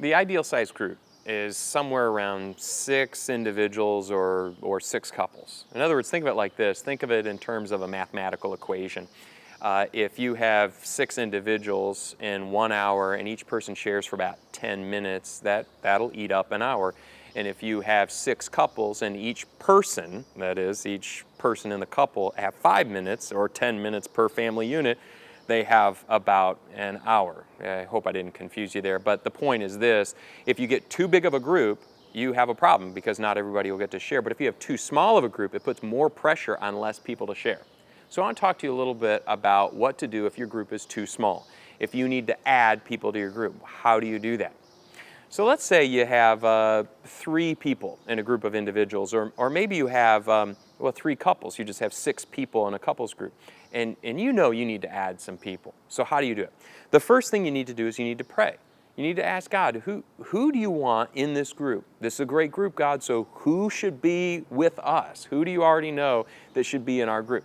The ideal size group is somewhere around 6 individuals or 6 couples. In other words, think of it like this. Think of it in terms of a mathematical equation. If you have 6 individuals in 1 hour and each person shares for about 10 minutes, that'll eat up an hour. And if you have 6 couples and each person, that is, each person in the couple, have 5 minutes or 10 minutes per family unit, they have about an hour. I hope I didn't confuse you there, but the point is this: if you get too big of a group, you have a problem because not everybody will get to share. But if you have too small of a group, it puts more pressure on less people to share. So I want to talk to you a little bit about what to do if your group is too small. If you need to add people to your group, how do you do that? So let's say you have 3 people in a group of individuals, or maybe you have 3 couples. You just have 6 people in a couples group, and you know you need to add some people. So how do you do it? The first thing you need to do is you need to pray. You need to ask God, who do you want in this group? This is a great group, God, so who should be with us? Who do you already know that should be in our group?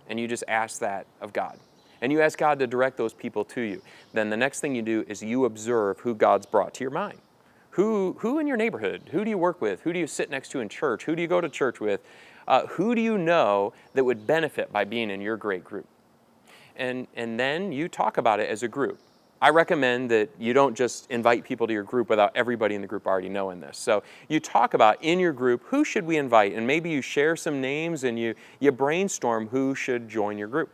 And you just ask that of God. And you ask God to direct those people to you. Then the next thing you do is you observe who God's brought to your mind. Who in your neighborhood? Who do you work with? Who do you sit next to in church? Who do you go to church with? Who do you know that would benefit by being in your great group? And then you talk about it as a group. I recommend that you don't just invite people to your group without everybody in the group already knowing this. So you talk about in your group, who should we invite? And maybe you share some names and you brainstorm who should join your group.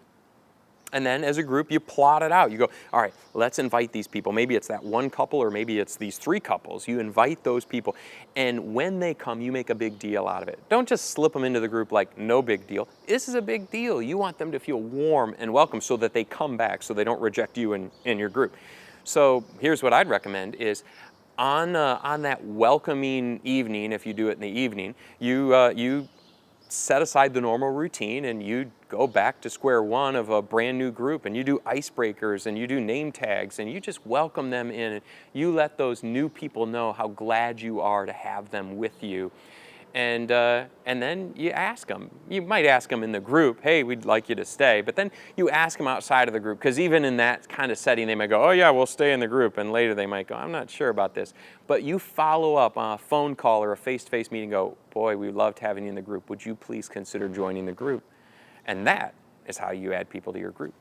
And then as a group, you plot it out. You go, all right, let's invite these people. Maybe it's that one couple or maybe it's these 3 couples. You invite those people. And when they come, you make a big deal out of it. Don't just slip them into the group like no big deal. This is a big deal. You want them to feel warm and welcome so that they come back, so they don't reject you in your group. So here's what I'd recommend is on that welcoming evening, if you do it in the evening, you set aside the normal routine and you go back to square one of a brand new group, and you do icebreakers and you do name tags and you just welcome them in, and you let those new people know how glad you are to have them with you. And then you ask them. You might ask them in the group, hey, we'd like you to stay. But then you ask them outside of the group, because even in that kind of setting, they might go, oh yeah, we'll stay in the group. And later they might go, I'm not sure about this. But you follow up on a phone call or a face-to-face meeting, go, boy, we loved having you in the group. Would you please consider joining the group? And that is how you add people to your group.